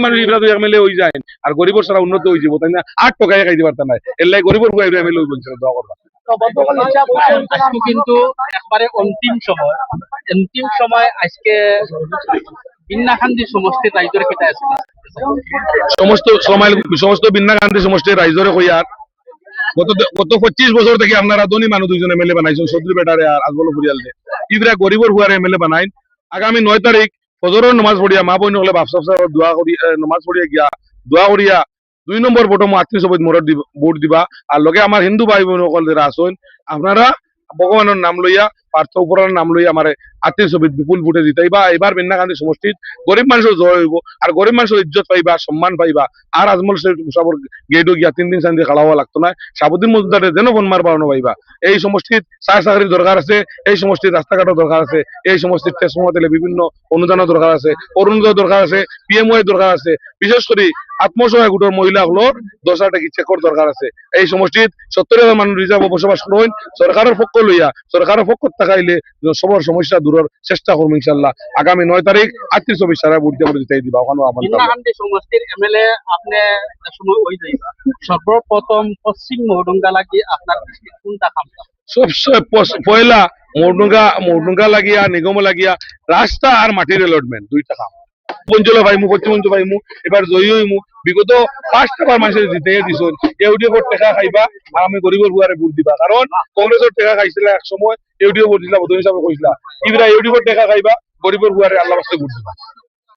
মানুষ এগুলা তো এমএলএ হয়ে যায় আর গরিবের সারা উন্নত হয়ে যাবো তাই না 8 টাকায় খাইতে পারতাম না এর লাই গরিবের এমএলএ বলছিল দোয়া করবা আজকে কিন্তু একবারে অন্তিম সময় আজকে বিন্নাখান্দি সমষ্টি রাইজর কেটে আছে সমস্ত বিন্না গান্ধী সমষ্টি রাইজরে কইয়ার গত 25 বছর থেকে আপনারা ধনী মানুষ দুইজন এমএলএ বানাইছেন চৌধুরী বেটারে আর আজমল ফুরিয়ালদে ইবরা গরিবর হুয়ার এমএলএ বানাইন আগামী 9 তারিখ ফজরের নামাজ পড়িয়া মা বোন হলে বাপ সাহেব দোয়া করি নামাজ পড়িয়া গিয়া দোয়া করিয়া 2 নম্বর ভোট আত্মীয় সবাই ভোট দিবা আর লগে আমার হিন্দু ভাই বোন সকল যারা আছেন আপনারা ভগবানের নাম লইয়া পার্থ উপরার নাম লইয়া আমার আত্মীয় সবিত বিপুল ভোটে জিতাইবা এবার বিন্না গান্ধী সমষ্টিত গরিব মানুষের জয় হইব আর গরিব মানুষের ইজ্জত পাইবা সম্মান পাইবা আর আজমল সাহেব গেটও গিয়া 3 দিন 4 দিন খাড়া হওয়া লাগতো না সাবুদ্দিন মজুমদারের যেন ফোনমার পাওয়ানো পাইবা এই সমষ্টিত চাকরির দরকার আছে এই সমষ্টির রাস্তাঘাটের দরকার আছে এই সমষ্টির টেসমতেলে বিভিন্ন অনুদানের দরকার আছে অরুণোদয় দরকার আছে পিএমওয়াই দরকার আছে বিশেষ করে আত্মসহায়ক গোটের মহিলাগুলোর 10,000 টাকা চেকর দরকার আছে এই সমষ্টিত 70,000 মানুষ রিজার্ভ বসবাস করেন সরকারের পক্ষ লইয়া সরকারের পক্ষ থাকাইলে সবার সমস্যা দূরের চেষ্টা করবো ইনশাল্লাহ আগামী 9 তারিখ 38 সারা ভোট দিয়ে জিতাই দিবা ওখানে বিন্নাখান্দি সমষ্টির এমএলএ আপনি সময় হয়ে যাইবা সর্বপ্রথম পশ্চিম মহডঙ্গা লাগি আপনার দৃষ্টি কোনটা কাম সবচেয়ে পয়লা মৌডুঙ্গা লাগিয়া নিগম লাগিয়া রাস্তা আর মাটির অ্যালটমেন্ট 2টা কাম অঞ্চল পাইমু পশ্চিম অঞ্চল পাইমু এবার জয়ী হইমু বিগত 5টা বার মানুষের জিতে দিছন ইউডিএফর টাকা খাইবা আর আমি গরিবের বুয়ারে ভোট দিবা কারণ কংগ্রেসের টাকা খাইছিল এক সময় ইউডিএফ ভোট দিলা বদল হিসাবে কইছিলা ইবরা ইউডিএফর টাকা খাইবা গরিবের বুয়ারে আল্লাহ বাস্তে ভোট দিবা